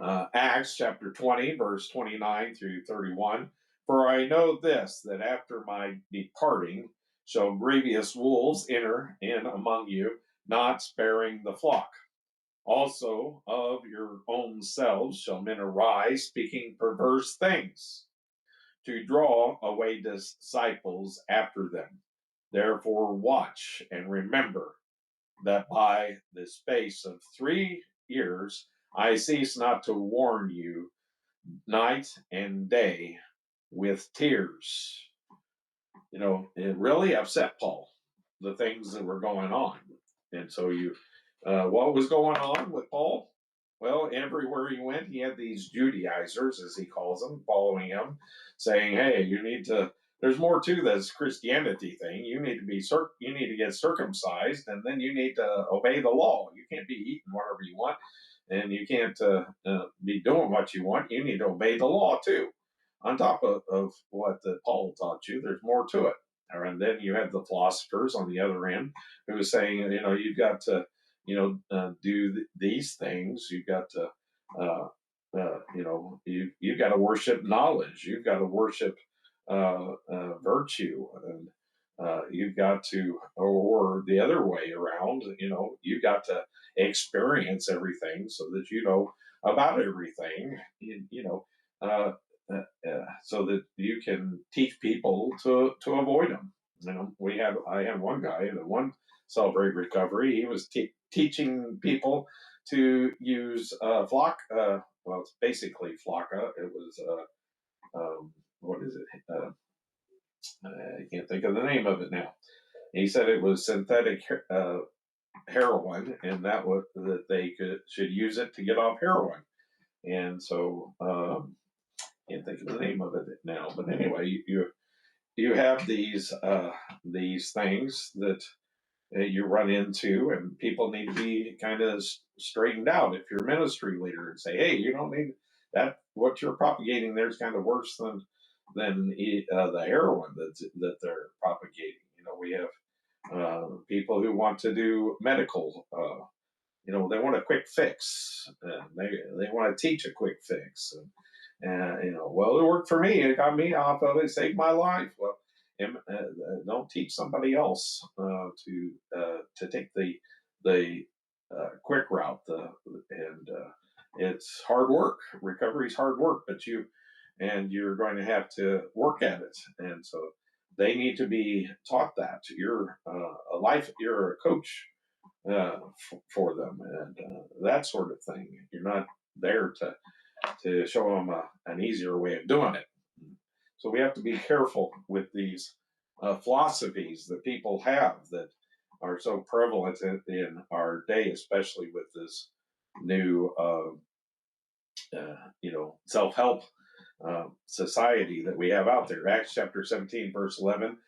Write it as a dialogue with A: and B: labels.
A: Acts chapter 20, verse 29 through 31. For I know this, that after my departing shall grievous wolves enter in among you, not sparing the flock. Also of your own selves shall men arise, speaking perverse things, to draw away disciples after them. Therefore, watch and remember that by the space of 3 years I cease not to warn you night and day with tears. It really upset Paul, the things that were going on. And so what was going on with Paul? Well, everywhere he went, he had these Judaizers, as he calls them, following him, saying, "Hey, you need to. There's more to this Christianity thing. You need to you need to get circumcised, and then you need to obey the law. You can't be eating whatever you want, and you can't be doing what you want. You need to obey the law too. On top of what Paul taught you, there's more to it." And then you have the philosophers on the other end who was saying, you've got to, do these things. You've got to, you've got to worship knowledge. You've got to worship virtue, and you've got to, or the other way around. You've got to experience everything so that you know about everything. So that you can teach people to avoid them. I have one guy in one Celebrate Recovery. He was teaching people to use flock. Well, it's basically flocka. It was what is it? I can't think of the name of it now. He said it was synthetic heroin, and that they should use it to get off heroin. And so can't think of the name of it now. But anyway, you have these things that you run into, and people need to be kind of straightened out. If you're a ministry leader, and say, hey, you don't need that. What you're propagating there is kind of worse than the heroin that they're propagating. We have people who want to do medical. They want a quick fix. They want to teach a quick fix. Well, it worked for me. It got me off of it. Saved my life. Well, don't teach somebody else to take the quick route. It's hard work. Recovery is hard work, but you're going to have to work at it. And so they need to be taught that. You're a coach for them, and that sort of thing. You're not there to show them an easier way of doing it. So we have to be careful with these philosophies that people have that are so prevalent in our day, especially with this new, self-help society that we have out there. Acts chapter 17, verse 11.